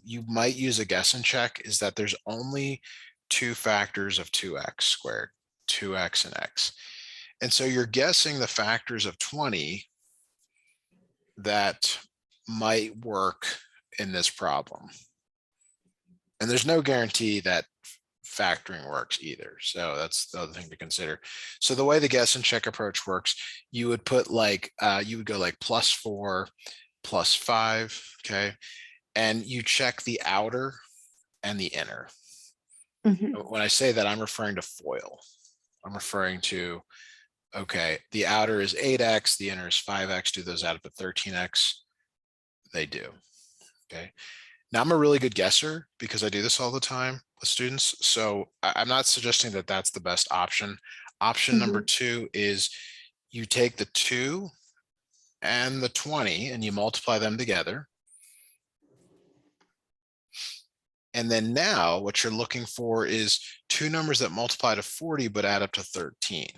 you might use a guess and check is that there's only two factors of 2x squared, 2x and x. And so you're guessing the factors of 20 that might work in this problem. And there's no guarantee that factoring works either. So that's the other thing to consider. So the way the guess and check approach works, you would put like, you would go like +4, +5, okay? And you check the outer and the inner. When I say that, I'm referring to FOIL. I'm referring to, okay, the outer is 8x, the inner is 5x. Do those add up to 13x? They do, okay? Now I'm a really good guesser because I do this all the time with students. So I'm not suggesting that that's the best option. Option number 2 is you take the 2 and the 20 and you multiply them together. And then now what you're looking for is two numbers that multiply to 40 but add up to 13.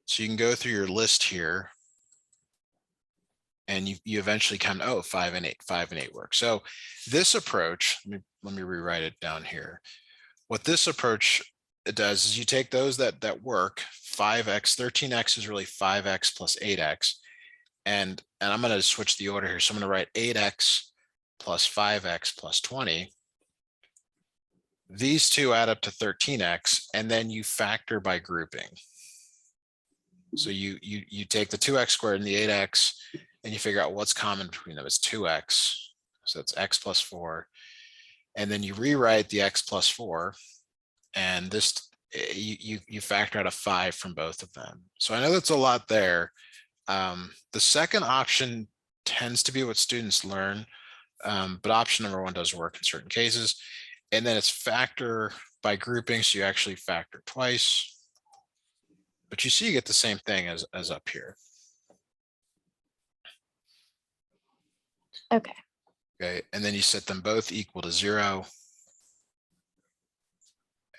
So you can go through your list here and you eventually come, oh, 5 and 8, 5 and 8 work. So this approach, let me rewrite it down here. What this approach does is you take those that work, 5x, 13x is really 5x plus 8x. And I'm going to switch the order here. So I'm going to write 8x plus 5x plus 20. These two add up to 13x, and then you factor by grouping. So you take the 2x squared and the 8x, and you figure out what's common between them. It's 2x, so it's x plus 4. And then you rewrite the x plus 4, and this you factor out a 5 from both of them. So I know that's a lot there. The second option tends to be what students learn, but option number 1 does work in certain cases. And then it's factor by grouping, so you actually factor twice. But you see you get the same thing as up here. Okay. Okay, and then you set them both equal to 0.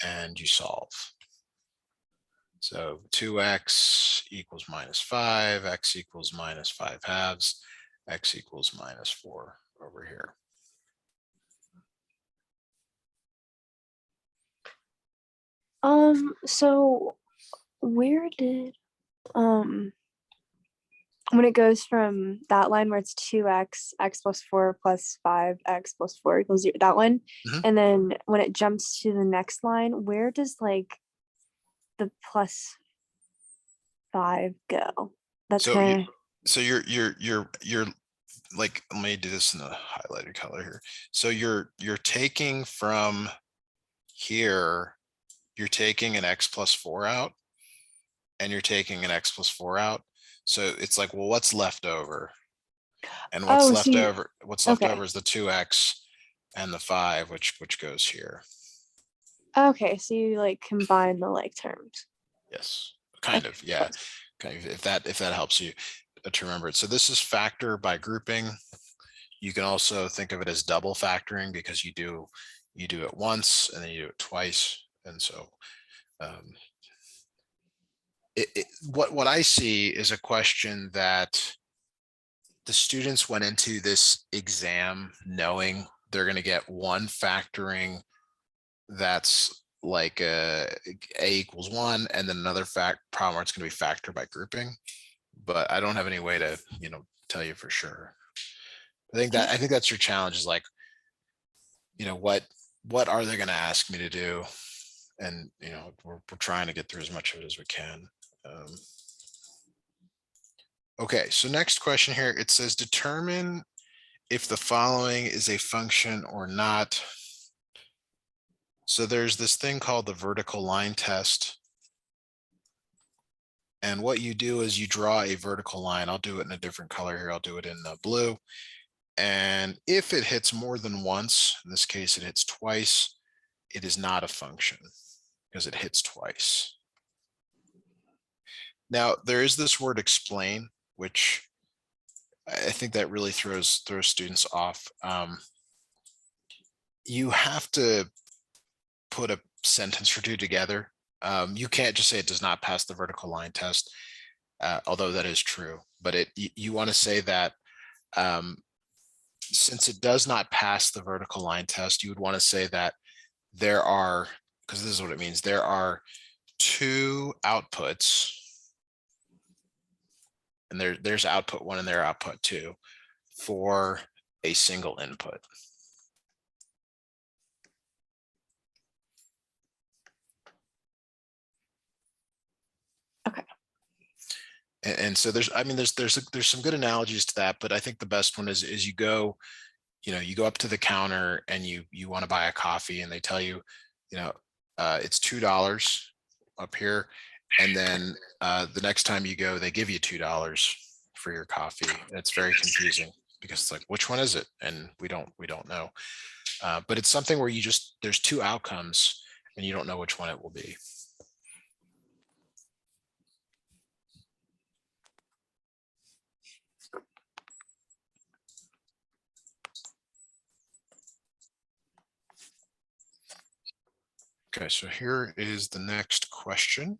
And you solve. So 2x equals -5, x equals -5/2, x equals -4 over here. So where did, when it goes from that line where it's 2x, x plus 4 plus 5, x plus 4 equals 0, that one, and then when it jumps to the next line, where does like the plus 5 go? That's So kind of, so you're like, let me do this in the highlighted color here. So you're taking from here, you're taking an x plus 4 out, and you're taking an x plus 4 out. So it's like, well, what's left over? And what's left over? What's left over is the 2x and the 5, which goes here. Okay, so you like combine the like terms. Yes, kind of, yeah. Okay, if that helps you to remember it. So this is factor by grouping. You can also think of it as double factoring because you do it once and then you do it twice. And so what I see is a question that the students went into this exam knowing they're going to get one factoring that's like a equals 1, and then another problem where it's going to be factored by grouping. But I don't have any way to, tell you for sure. I think that's your challenge, is like, what are they going to ask me to do? And, we're trying to get through as much of it as we can. Okay, so next question here, it says determine if the following is a function or not. So there's this thing called the vertical line test. And what you do is you draw a vertical line. I'll do it in a different color here. I'll do it in blue. And if it hits more than once, in this case, it hits twice, it is not a function because it hits twice. Now, there is this word explain, which I think that really throws students off. You have to put a sentence or two together. You can't just say it does not pass the vertical line test, although that is true. But you want to say that since it does not pass the vertical line test, you would want to say that there are, because this is what it means, there are two outputs, and there's output one and there's output two for a single input. Okay. And so there's, I mean, there's some good analogies to that, but I think the best one is you go, you go up to the counter and you want to buy a coffee, and they tell you, it's $2 up here, and then the next time you go, they give you $2 for your coffee. And it's very confusing because it's like, which one is it? And we don't know. But it's something where there's two outcomes and you don't know which one it will be. Okay, so here is the next question.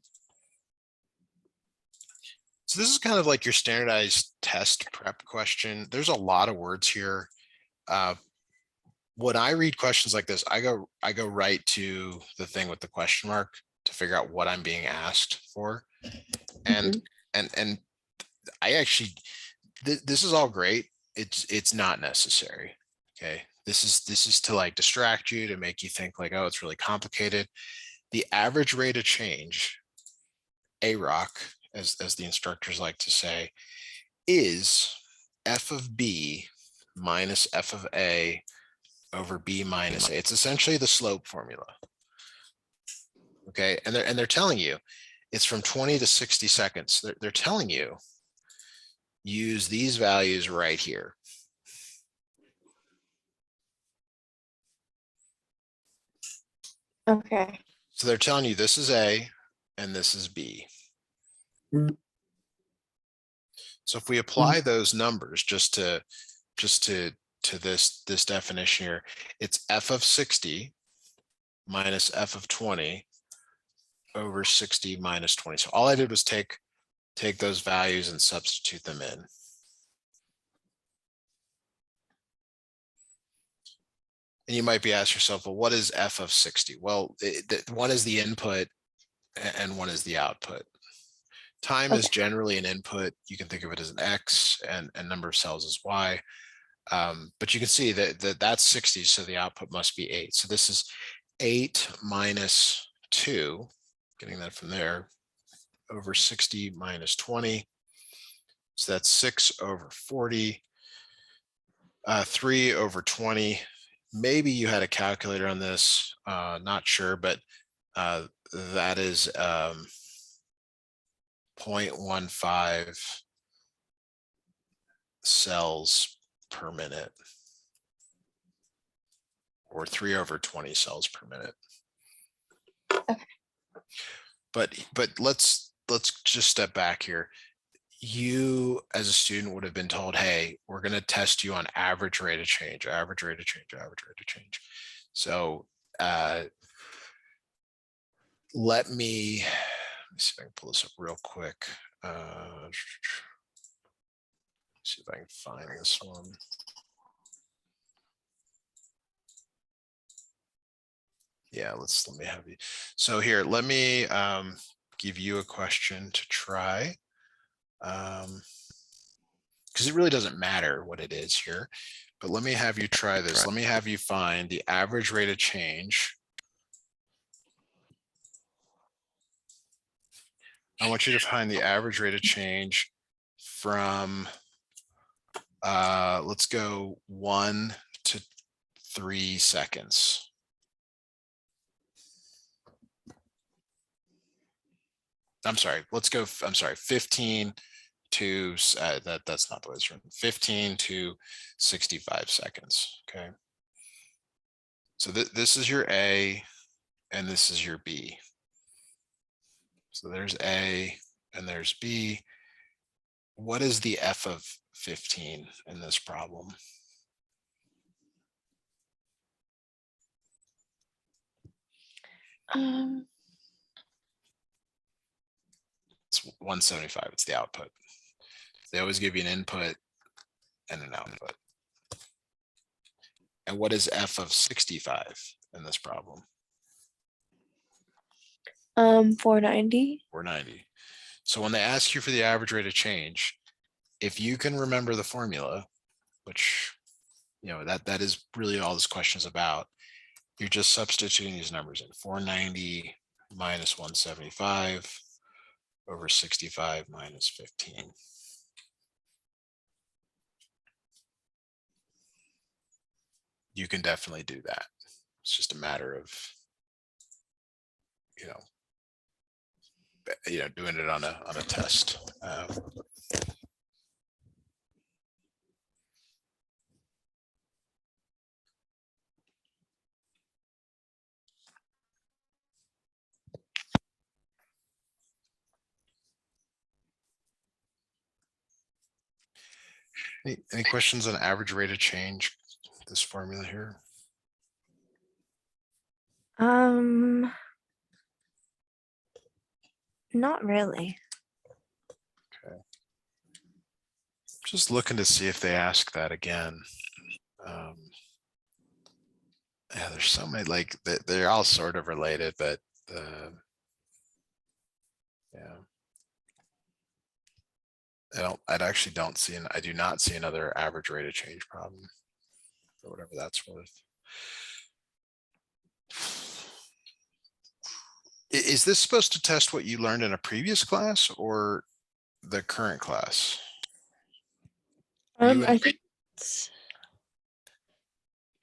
So this is kind of like your standardized test prep question. There's a lot of words here. When I read questions like this, I go right to the thing with the question mark to figure out what I'm being asked for. And and I actually, this is all great. It's not necessary. Okay. This is to like distract you, to make you think like, oh, it's really complicated. The average rate of change, AROC, as the instructors like to say, is f of b minus f of a over b minus a. It's essentially the slope formula. Okay, and they're telling you it's from 20 to 60 seconds. They're telling you use these values right here. Okay. So they're telling you this is A and this is B. So if we apply those numbers just to this definition here, it's f of 60 minus f of 20 over 60 minus 20. So all I did was take those values and substitute them in. And you might be asking yourself, well, what is f of 60? Well, one is the input and one is the output. Time is generally an input. You can think of it as an X, and number of cells is Y. But you can see that that's 60, so the output must be 8. So this is 8 minus 2, getting that from there, over 60 minus 20. So that's 6 over 40, 3 over 20. Maybe you had a calculator on this, not sure, but that is 0.15 cells per minute, or 3 over 20 cells per minute. Okay. But let's just step back here. You as a student would have been told, hey, we're going to test you on average rate of change, average rate of change, average rate of change. So let me see if I can pull this up real quick. See if I can find this one. Yeah, let me have you. So here, let me give you a question to try. Because it really doesn't matter what it is here, but let me have you try this. Let me have you find the average rate of change. I want you to find the average rate of change from, let's go 1 to 3 seconds. I'm sorry, 15 to, that's not the way it's written, 15 to 65 seconds, okay? So this is your A and this is your B. So there's A and there's B. What is the F of 15 in this problem? It's 175, it's the output. They always give you an input and an output. And what is f of 65 in this problem? 490. 490. So when they ask you for the average rate of change, if you can remember the formula, which, that is really all this question is about, you're just substituting these numbers in. 490 minus 175 over 65 minus 15. You can definitely do that. It's just a matter of, doing it on a test. Any questions on average rate of change, this formula here? Not really. Okay. Just looking to see if they ask that again. Yeah, there's so many, like they're all sort of related, but yeah. I do not see another average rate of change problem, for whatever that's worth. Is this supposed to test what you learned in a previous class or the current class? I think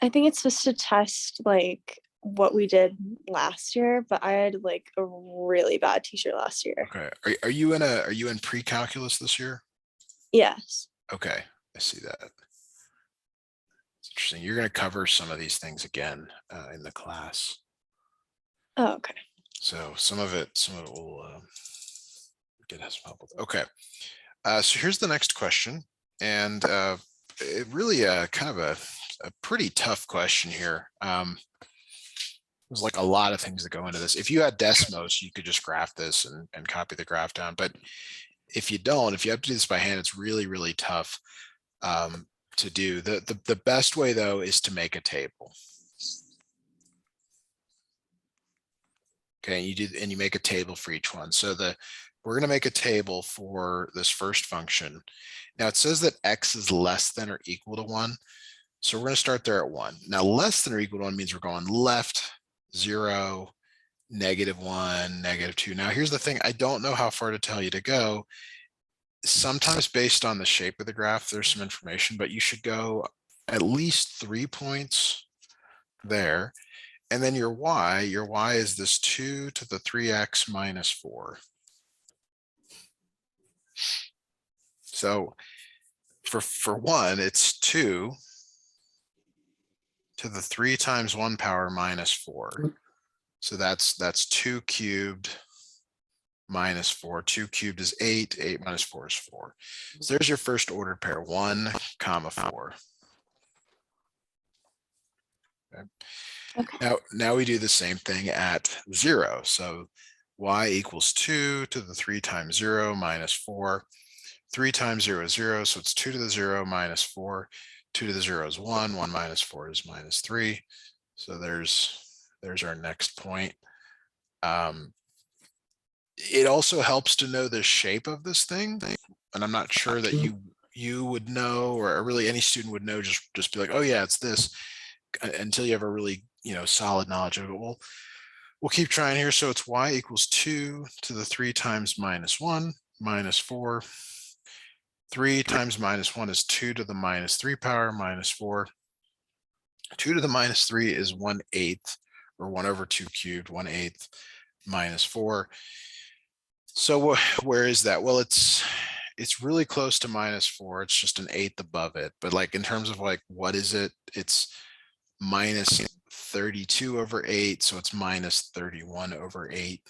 it's supposed to test like what we did last year, but I had like a really bad teacher last year. Okay. Are you in pre-calculus this year? Yes. Okay, I see that. It's interesting. You're going to cover some of these things again in the class. Oh, okay. So some of it will get us help with. Okay. So here's the next question, and it really kind of a pretty tough question here. There's like a lot of things that go into this. If you had Desmos, you could just graph this and copy the graph down. But if you don't, if you have to do this by hand, it's really, really tough to do. The best way though is to make a table. Okay, and you make a table for each one. So we're going to make a table for this first function. Now it says that x is less than or equal to 1. So we're going to start there at 1. Now less than or equal to 1 means we're going left, 0, -1, -2. Now here's the thing. I don't know how far to tell you to go. Sometimes based on the shape of the graph, there's some information, but you should go at least 3 points there. And then your y is this 2 to the 3x minus 4. So for 1, it's 2 to the 3 times 1 power minus 4. So that's 2 cubed minus 4. 2 cubed is 8. 8 minus 4 is 4. So there's your first ordered pair, 1, 4. Okay. Now we do the same thing at 0. So y equals 2 to the 3 times 0 minus 4. 3 times 0 is 0, so it's 2 to the 0 minus 4. 2 to the 0 is 1. 1 minus 4 is minus 3. So there's our next point. It also helps to know the shape of this thing, and I'm not sure that you would know, or really any student would know. Just be like, oh yeah, it's this, until you have a really solid knowledge of it. We'll keep trying here. So it's y equals 2 to the 3 times minus 1 minus 4. 3 times minus 1 is 2 to the minus 3 power minus 4. 2 to the minus 3 is 1/8, or 1 over 2 cubed, 1/8 minus 4. So where is that? Well, it's really close to minus 4. It's just an 1/8 above it. But like in terms of like, what is it? It's minus 32 over 8. So it's minus 31 over 8.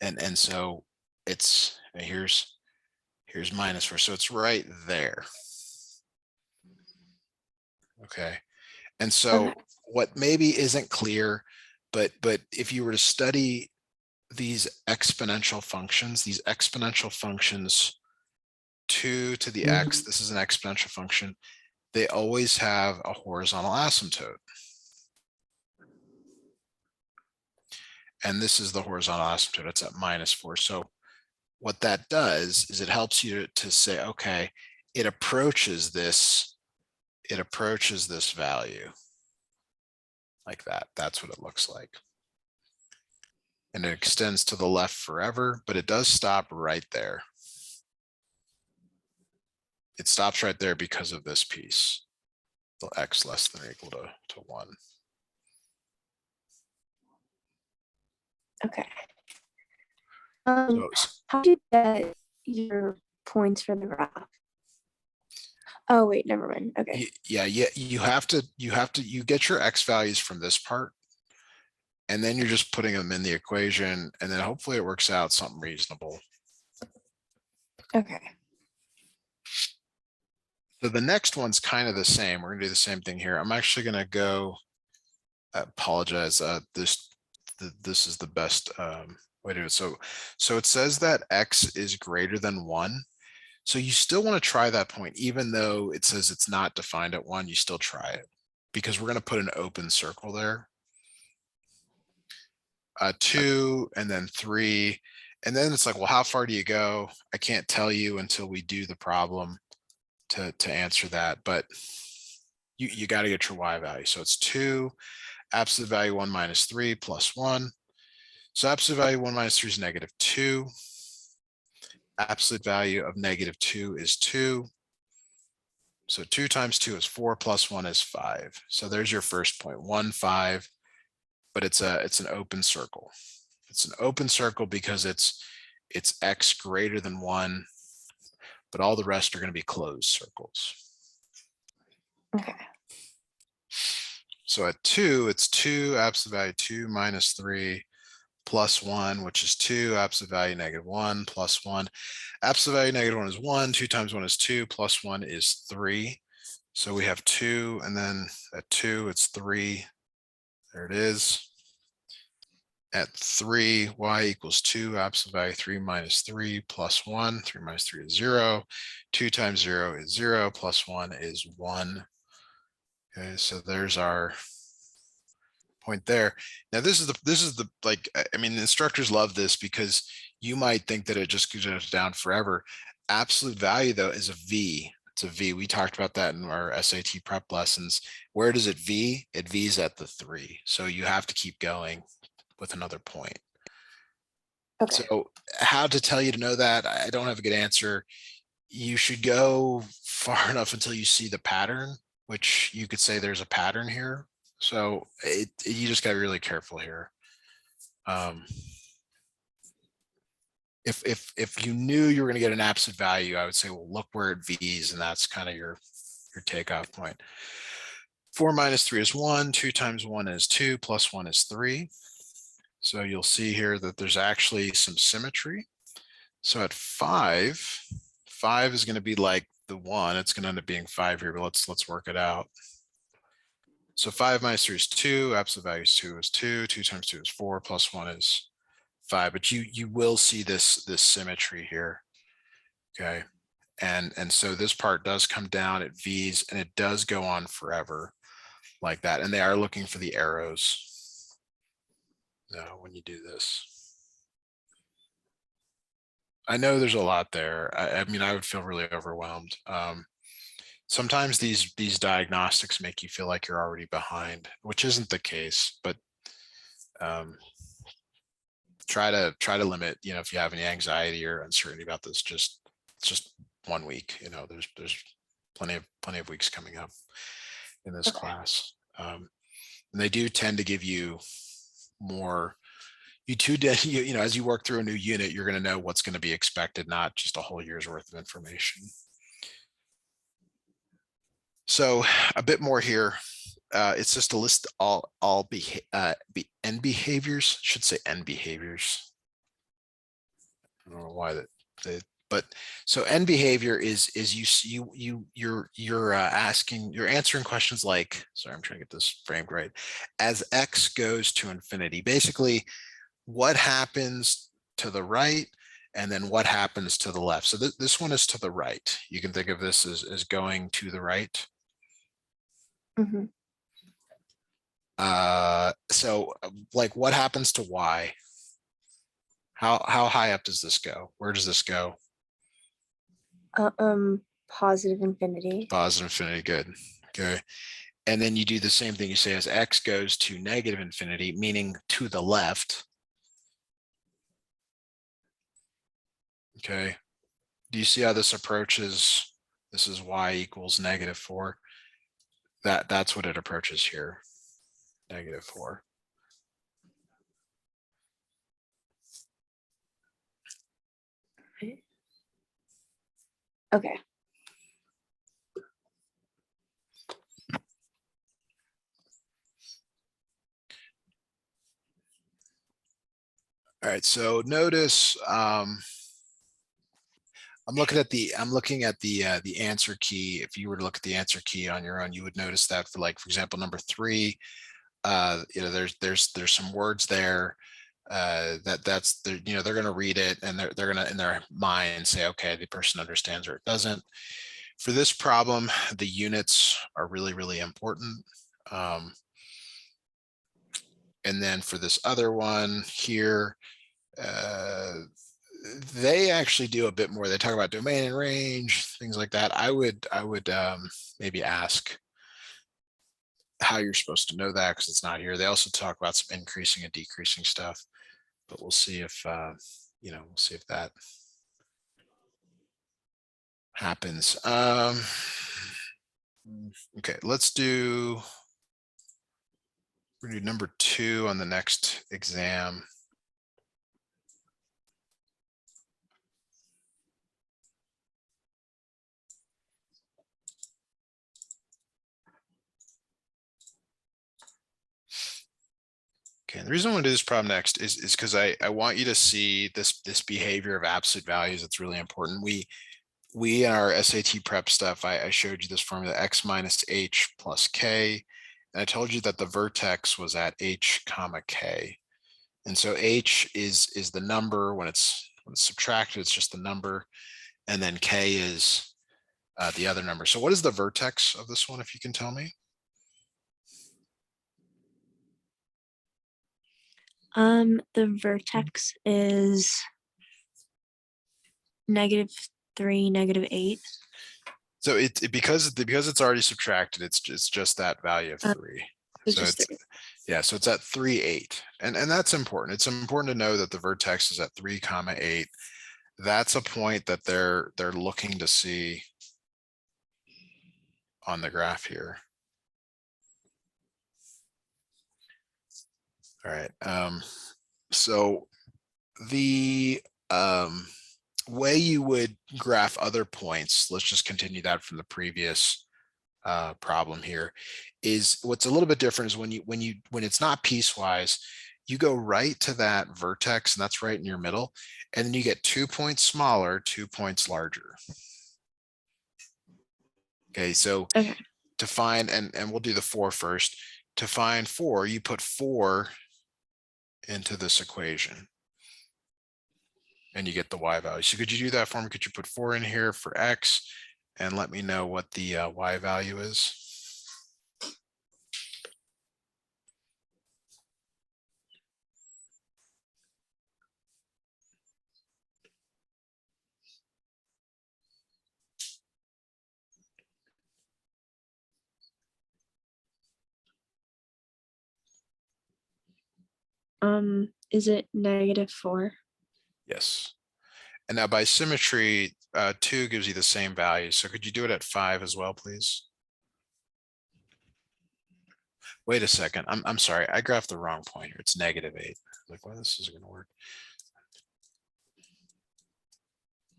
And so it's, here's minus 4. So it's right there. Okay. And so what maybe isn't clear, but if you were to study these exponential functions, 2 to the x, this is an exponential function. they always have a horizontal asymptote. And this is the horizontal asymptote, it's at -4. So what that does is it helps you to say, okay, it approaches this value like that. That's what it looks like. And it extends to the left forever, but it does stop right there. It stops right there because of this piece, the x less than or equal to 1. Okay. So How do you get your points for the graph? Oh wait, never mind. Okay. yeah, you get your x values from this part, and then you're just putting them in the equation, and then hopefully it works out something reasonable. Okay. So the next one's kind of the same. We're gonna do the same thing here. I'm actually gonna go, I apologize. This is the best way to do it. So it says that x is greater than 1. So you still want to try that point, even though it says it's not defined at 1, you still try it, because we're going to put an open circle there. 2 and then 3. And then it's like, well, how far do you go? I can't tell you until we do the problem to answer that, but you got to get your y value. So it's 2, absolute value 1 minus 3 plus 1. So absolute value 1 minus 3 is -2. Absolute value of -2 is 2. So 2 times 2 is 4 plus 1 is 5. So there's your first point, 1, 5, but it's an open circle. It's an open circle because it's x greater than 1, but all the rest are going to be closed circles. Okay. So at 2, it's 2, absolute value 2 minus 3 plus 1, which is 2, absolute value -1 plus 1. Absolute value -1 is 1, 2 times 1 is 2, plus 1 is 3. So we have 2, and then at 2, it's 3. There it is. At 3, y equals 2, absolute value 3 minus 3 plus 1. 3 minus 3 is 0. 2 times 0 is 0, plus 1 is 1. Okay, so there's our point there. Now this is the like, I mean, the instructors love this because you might think that it just goes down forever. Absolute value though is a v. It's a v. We talked about that in our SAT prep lessons. Where does it v? It v's at the 3. So you have to keep going with another point. Okay. So how to tell you to know that? I don't have a good answer. You should go far enough until you see the pattern, which you could say there's a pattern here. So you just got to be really careful here. If you knew you were going to get an absolute value, I would say, well, look where it v's, and that's kind of your takeoff point. 4 minus 3 is 1. 2 times 1 is 2, plus 1 is 3. So you'll see here that there's actually some symmetry. So at 5 is going to be like the 1. It's going to end up being 5 here, but let's work it out. So 5 minus 3 is 2. Absolute value is 2 is 2. 2 times 2 is 4. Plus 1 is 5. But you will see this symmetry here. Okay. And so this part does come down, it v's, and it does go on forever like that. And they are looking for the arrows when you do this. I know there's a lot there. I mean, I would feel really overwhelmed. Sometimes these diagnostics make you feel like you're already behind, which isn't the case, but try to limit, if you have any anxiety or uncertainty about this, it's just 1 week. There's plenty of weeks coming up in this class. And they do tend to give you more. As you work through a new unit, you're going to know what's going to be expected, not just a whole year's worth of information. So a bit more here. It's just a list all end behaviors. Should say end behaviors. I don't know why but so end behavior is you're answering questions like, sorry, I'm trying to get this framed right. As x goes to infinity, basically, what happens to the right, and then what happens to the left. So this one is to the right. You can think of this as going to the right. Mhm. So like what happens to y? How high up does this go? Where does this go? Positive infinity. Positive infinity, good. Okay. And then you do the same thing. You say as x goes to negative infinity, meaning to the left. Okay. Do you see how this approaches? This is y equals -4. That's what it approaches here. -4. Okay. All right. So notice I'm looking at the answer key. If you were to look at the answer key on your own, you would notice that for like, for example, number 3, there's some words there that's they're going to read it and they're going to in their mind say, okay, the person understands or it doesn't. For this problem, the units are really important. And then for this other one here, they actually do a bit more. They talk about domain and range, things like that. I would maybe ask how you're supposed to know that because it's not here. They also talk about some increasing and decreasing stuff, but we'll see if we'll see if that happens. Okay, let's do we're gonna do number 2 on the next exam. Okay, the reason I want to do this problem next is because I want you to see this behavior of absolute values. It's really important. We in our SAT prep stuff, I showed you this formula x minus h plus k, and I told you that the vertex was at h comma k, and so h is the number when it's subtracted. It's just the number, and then k is the other number. So what is the vertex of this one, if you can tell me? The vertex is -3, -8. So because it's already subtracted, it's just that value of 3. It's So just it's 3. yeah, so it's at 3, 8, and that's important. It's important to know that the vertex is at 3, 8. That's a point that they're looking to see on the graph here. All right. So the way you would graph other points, let's just continue that from the previous problem here, is what's a little bit different is when it's not piecewise, you go right to that vertex, and that's right in your middle, and then you get 2 points smaller, 2 points larger. Okay, so Okay. to find, and we'll do the 4 first. To find 4, you put 4 into this equation, and you get the y value. So could you do that for me? Could you put 4 in here for x, and let me know what the y value is? Is it -4? Yes. And now by symmetry, 2 gives you the same value. So could you do it at 5 as well, please? Wait a second. I'm sorry. I graphed the wrong point here. It's -8. Like, well, this isn't going to work.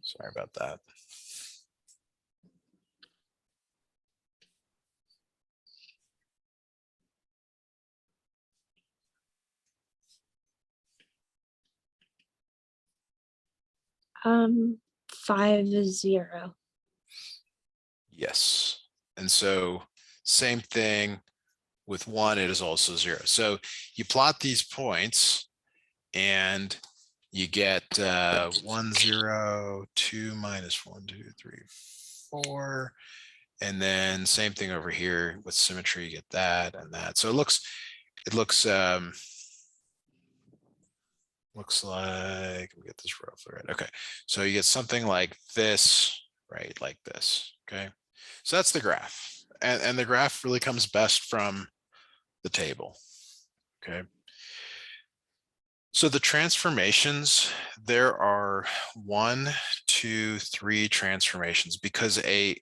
Sorry about that. Um, 5 is 0. Yes. And so same thing with 1, it is also 0. So you plot these points and you get 1, 0, 2, -1, 2, 3, 4. And then same thing over here with symmetry, you get that and that. So it looks like, let me get this roughly right. Okay, so you get something like this, right? Like this. Okay, so that's the graph, and the graph really comes best from the table. Okay, so the transformations, there are 1, 2, 3 transformations because an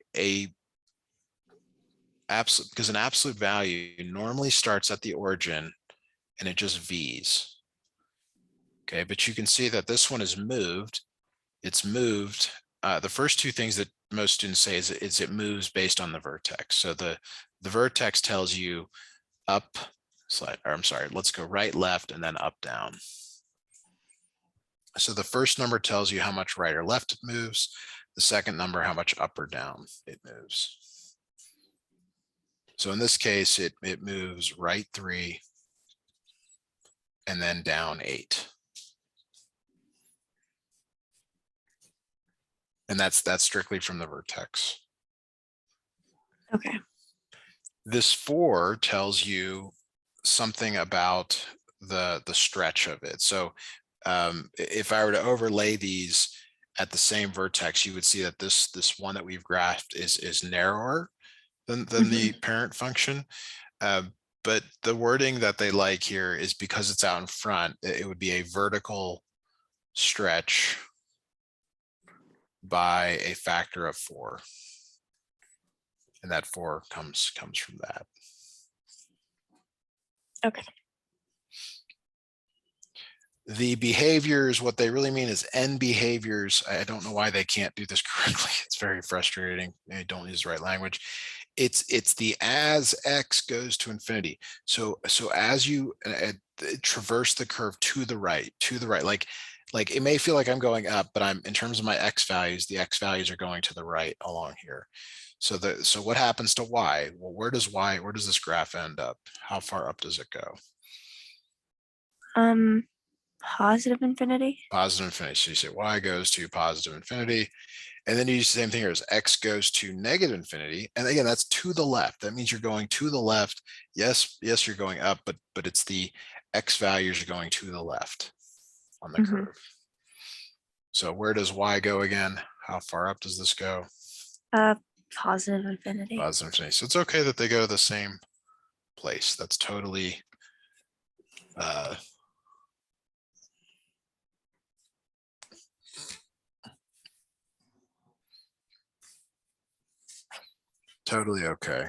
absolute value normally starts at the origin and it just V's. Okay, but you can see that this one is moved. It's moved. The first two things that most students say is it moves based on the vertex. So the vertex tells you up, or I'm sorry, let's go right, left, and then up, down. So the first number tells you how much right or left it moves. The second number, how much up or down it moves. So in this case, it moves right 3 and then down 8. And that's strictly from the vertex. Okay. This 4 tells you something about the stretch of it. So if I were to overlay these at the same vertex, you would see that this one that we've graphed is narrower than the parent function. But the wording that they like here is because it's out in front, it would be a vertical stretch by a factor of 4. And that 4 comes from that. Okay. The behaviors, what they really mean is n behaviors. I don't know why they can't do this correctly. It's very frustrating. They don't use the right language. It's the as x goes to infinity. So as you traverse the curve to the right, like it may feel like I'm going up, but I'm in terms of my x values, the x values are going to the right along here. So what happens to y? Well, where does this graph end up? How far up does it go? Positive infinity. Positive infinity. So you say y goes to positive infinity. And then you use the same thing here as x goes to negative infinity. And again, that's to the left. That means you're going to the left. Yes, you're going up, but it's the x values are going to the left on the curve. So where does y go again? How far up does this go? Positive infinity. Positive infinity. So it's okay that they go to the same place. That's totally totally okay.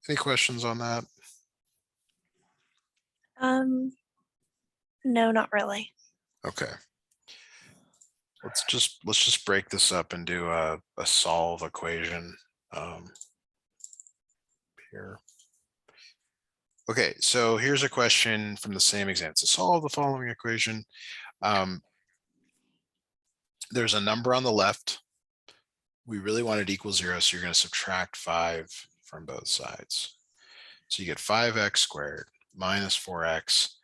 Any questions on that? No, not really. Okay. Let's just break this up and do a solve equation here. Okay, so here's a question from the same exam. To solve the following equation, there's a number on the left. We really want it equal 0, so you're going to subtract 5 from both sides. So you get 5x squared minus 4x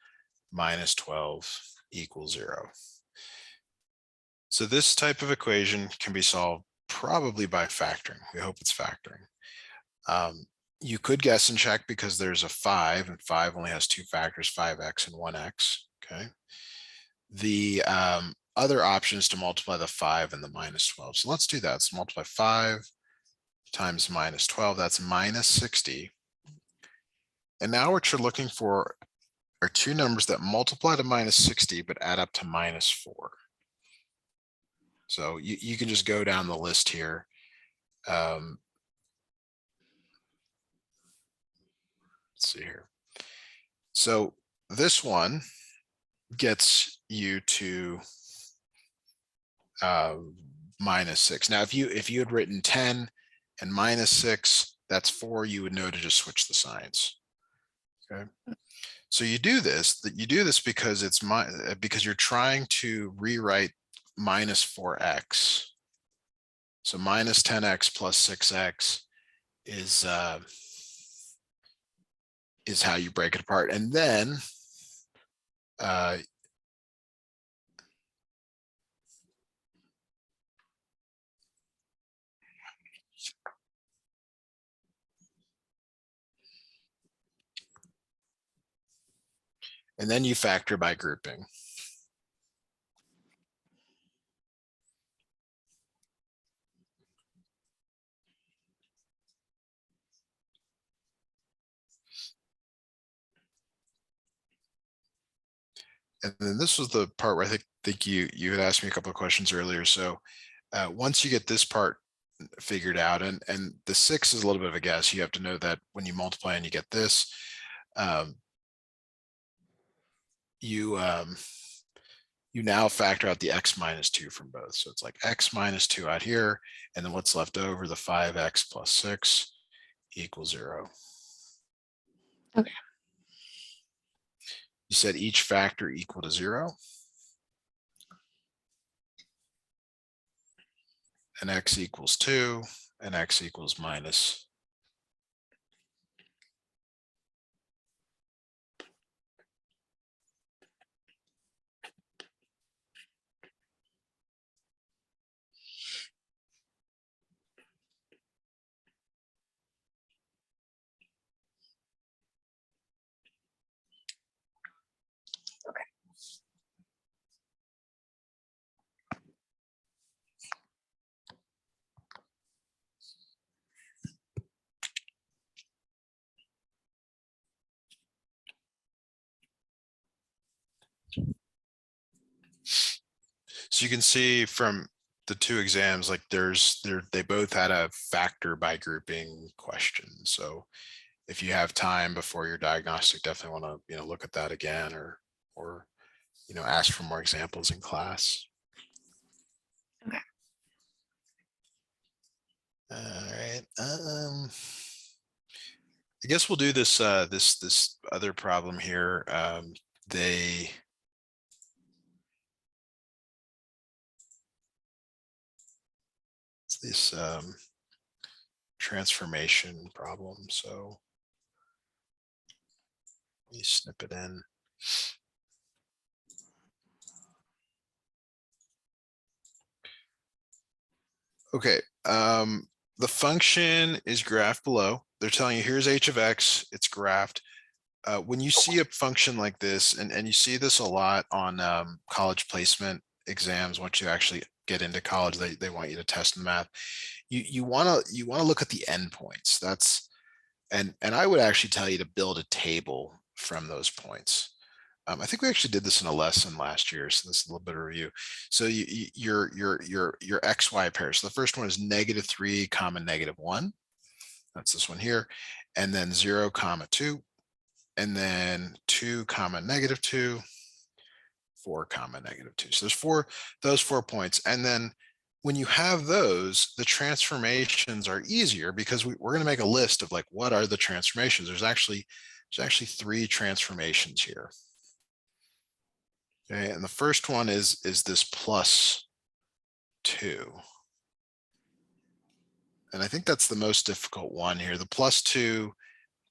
minus 12 equals 0. So this type of equation can be solved probably by factoring. We hope it's factoring. You could guess and check because there's a 5, and 5 only has 2 factors, 5x and 1x. Okay. The other option is to multiply the 5 and the minus 12. So let's do that. Let's multiply 5 times minus 12. That's minus 60. And now what you're looking for are two numbers that multiply to minus 60 but add up to minus 4. So you can just go down the list here. Let's see here. So this one gets you to -6. Now, if you had written 10 and -6, that's 4, you would know to just switch the signs. Okay. So you do this because because you're trying to rewrite -4x. So -10x plus 6x is how you break it apart. And then you factor by grouping. And then this was the part where I think you had asked me a couple of questions earlier. So once you get this part figured out, and the 6 is a little bit of a guess, you have to know that when you multiply and you get this, you now factor out the x minus 2 from both. So it's like x minus 2 out here, and then what's left over, the 5x plus 6 equals 0. Okay. You said each factor equal to 0. And x equals 2, and x equals minus. So you can see from the two exams, like they both had a factor by grouping question. So if you have time before your diagnostic, definitely want to look at that again, or ask for more examples in class. Okay. All right. I guess we'll do this this other problem here. It's this transformation problem. So let me snip it in. Okay, the function is graphed below. They're telling you here's h of x, it's graphed. When you see a function like this, and you see this a lot on college placement exams, once you actually get into college, they want you to test the math. You want to look at the endpoints. That's and I would actually tell you to build a table from those points. I think we actually did this in a lesson last year, so this is a little bit of review. So your XY pairs. So the first one is -3, -1. That's this one here, and then 0, 2, and then 2, -2, 4, -2. So there's those 4 points, and then when you have those, the transformations are easier because we're going to make a list of like what are the transformations. There's actually 3 transformations here. Okay, and the first one is this +2. And I think that's the most difficult one here. The +2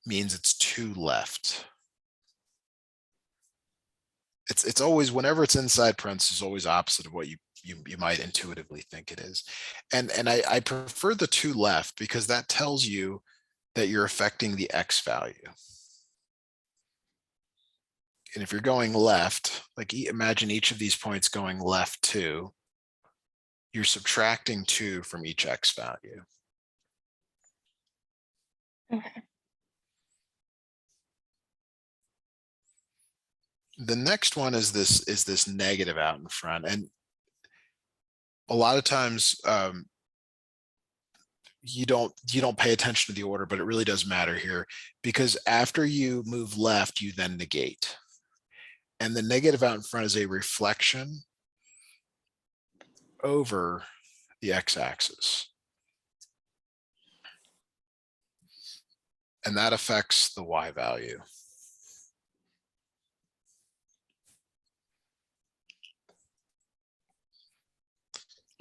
means it's 2 left. It's always, whenever it's inside parentheses, always opposite of what you might intuitively think it is. And I prefer the 2 left because that tells you that you're affecting the x value. And if you're going left, like imagine each of these points going left 2, you're subtracting 2 from each x value. Okay. The next one is this negative out in front, and a lot of times you don't pay attention to the order, but it really does matter here, because after you move left, you then negate. And the negative out in front is a reflection over the x-axis. And that affects the y value.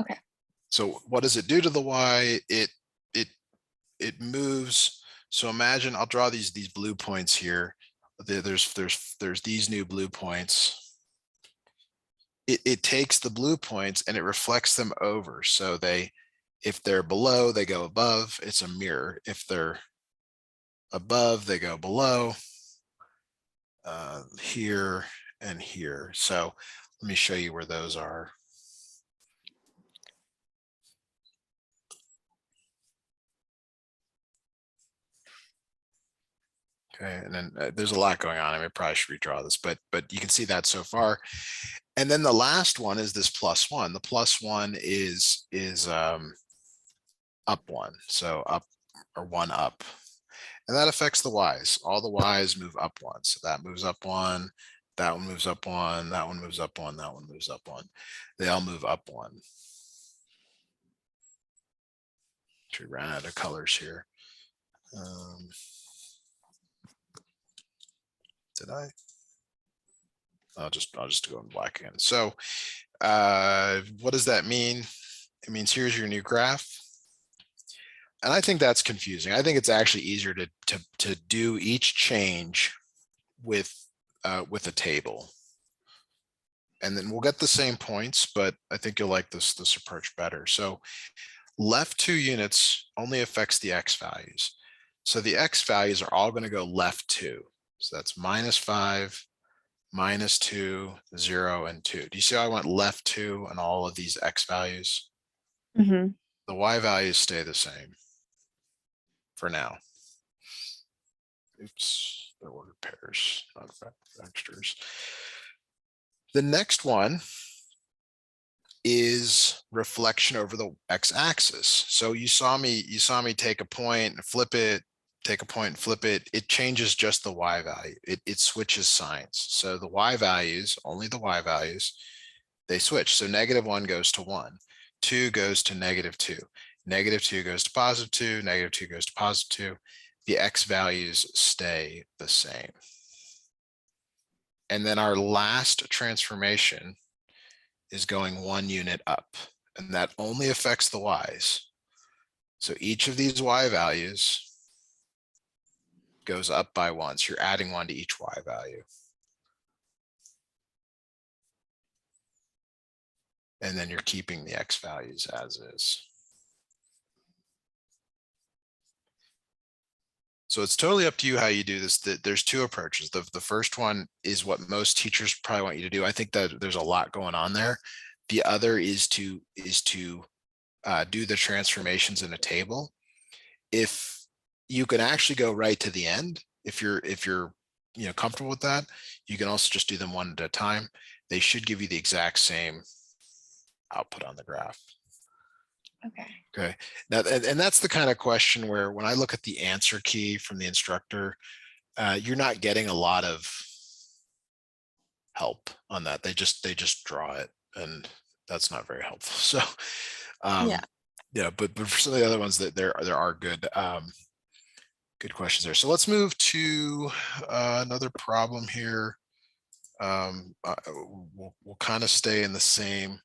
Okay. So what does it do to the y? It moves. So imagine I'll draw these blue points here. There's these new blue points. It takes the blue points and it reflects them over. So if they're below, they go above. It's a mirror. If they're above, they go below, here and here. So let me show you where those are. Okay, and then there's a lot going on. I mean, I probably should redraw this, but you can see that so far. And then the last one is this +1. The +1 is up 1, so up or 1 up. And that affects the y's. All the y's move up 1. So that moves up 1, that one moves up 1, that one moves up 1, that one moves up 1. They all move up 1. We ran out of colors here. Did I? I'll just go in black again. So what does that mean? It means here's your new graph. And I think that's confusing. I think it's actually easier to do each change with a table. And then we'll get the same points, but I think you'll like this approach better. So left 2 units only affects the x values. So the x values are all going to go left 2. So that's -5, -2, 0, and 2. Do you see how I went left 2 on all of these x values? Mm-hmm. The y values stay the same for now. Oops, they're ordered pairs, not vectors. The next one is reflection over the x-axis. So you saw me take a point and flip it, take a point and flip it. It changes just the y value. It switches signs. So the y values, only the y values, they switch. So -1 goes to 1, 2 goes to -2, -2 goes to +2, -2 goes to +2. The x values stay the same. And then our last transformation is going 1 unit up, and that only affects the y's. So each of these y values goes up by 1. So you're adding 1 to each y value. And then you're keeping the x values as is. So it's totally up to you how you do this. There's 2 approaches. The first one is what most teachers probably want you to do. I think that there's a lot going on there. The other is to do the transformations in a table. If you can actually go right to the end, if you're comfortable with that, you can also just do them one at a time. They should give you the exact same output on the graph. Okay. Now, and that's the kind of question where when I look at the answer key from the instructor, you're not getting a lot of help on that. They just draw it, and that's not very helpful. So, yeah, but for some of the other ones, that there are good good questions there. So let's move to another problem here. We'll kind of stay in the same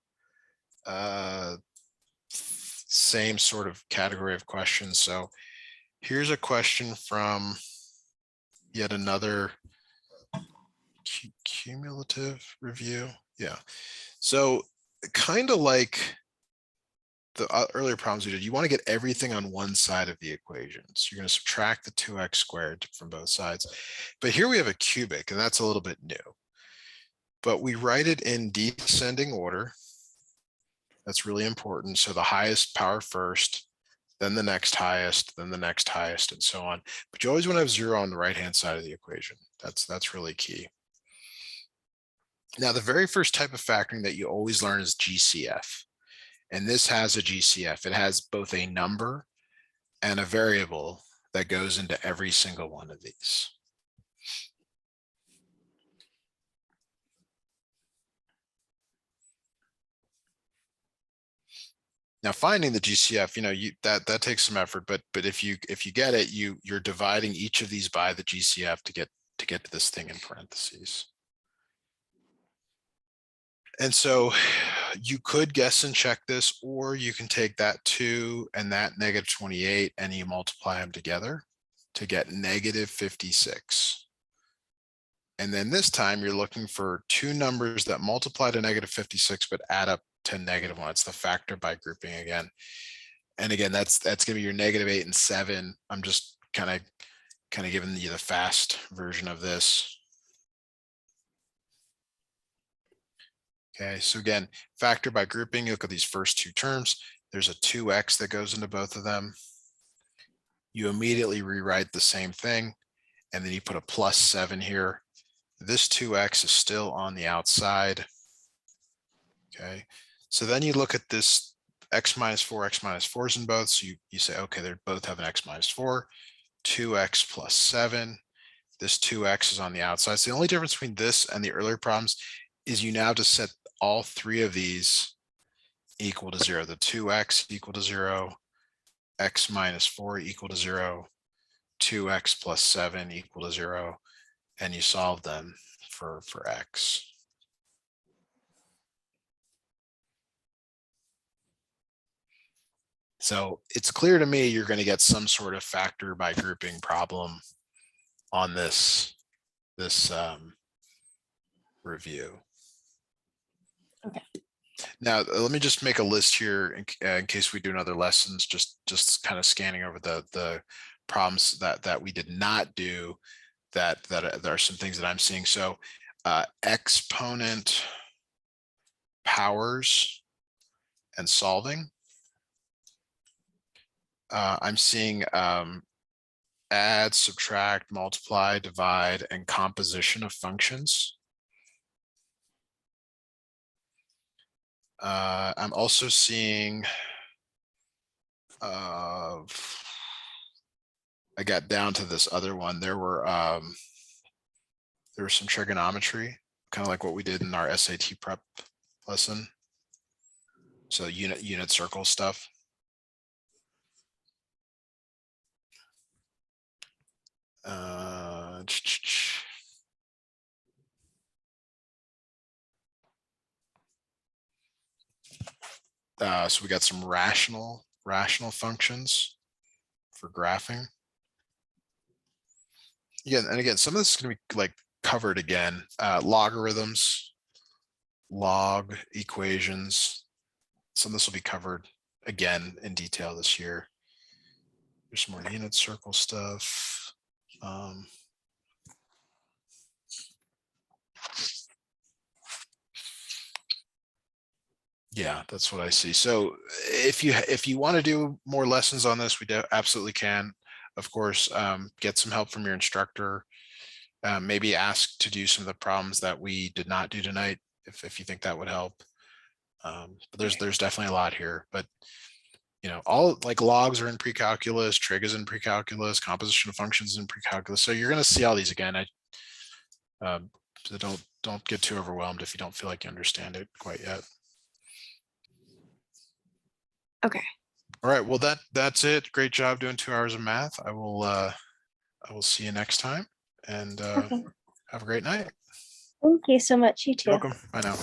same sort of category of questions. So here's a question from yet another cumulative review. Yeah. So kind of like the earlier problems we did, you want to get everything on one side of the equation. So you're going to subtract the 2x squared from both sides. But here we have a cubic, and that's a little bit new. But we write it in descending order. That's really important. So the highest power first, then the next highest, then the next highest, and so on. But you always want to have 0 on the right-hand side of the equation. That's really key. Now, the very first type of factoring that you always learn is GCF. And this has a GCF. It has both a number and a variable that goes into every single one of these. Now finding the GCF, that takes some effort, but if you get it, you're dividing each of these by the GCF to get to this thing in parentheses. And so you could guess and check this, or you can take that 2 and that -28 and you multiply them together to get -56. And then this time you're looking for two numbers that multiply to -56 but add up to -1. It's the factor by grouping again. And again, that's gonna be your -8 and 7. I'm just kind of giving you the fast version of this. Okay, so again, factor by grouping, you look at these first two terms. There's a 2x that goes into both of them. You immediately rewrite the same thing, and then you put a +7 here. This 2x is still on the outside. Okay, so then you look at this x minus 4 is in both. So you say, okay, they both have an x minus 4, 2x plus 7. This 2x is on the outside. So the only difference between this and the earlier problems is you now just set all three of these equal to 0. The 2x equal to 0, x minus 4 equal to 0, 2x plus 7 equal to 0, and you solve them for x. So it's clear to me you're going to get some sort of factor by grouping problem on this review. Okay. Now, let me just make a list here in case we do another lessons, just kind of scanning over the problems that we did not do, that there are some things that I'm seeing. So exponent powers and solving. I'm seeing add, subtract, multiply, divide, and composition of functions. I'm also seeing, I got down to this other one. There was some trigonometry, kind of like what we did in our SAT prep lesson. So unit circle stuff. So we got some rational functions for graphing. And again, some of this is going to be like covered again. Logarithms, log equations. Some of this will be covered again in detail this year. There's some more unit circle stuff. Yeah, that's what I see. So if you want to do more lessons on this, we absolutely can. Of course, get some help from your instructor. Maybe ask to do some of the problems that we did not do tonight, if you think that would help. But there's definitely a lot here. But all like logs are in pre-calculus, trig is in pre-calculus, composition of functions in pre-calculus. So you're going to see all these again. So don't get too overwhelmed if you don't feel like you understand it quite yet. Okay. All right. Well, that's it. Great job doing 2 hours of math. I will see you next time, and Okay. have a great night. Thank you so much. You too. You're welcome. Bye now.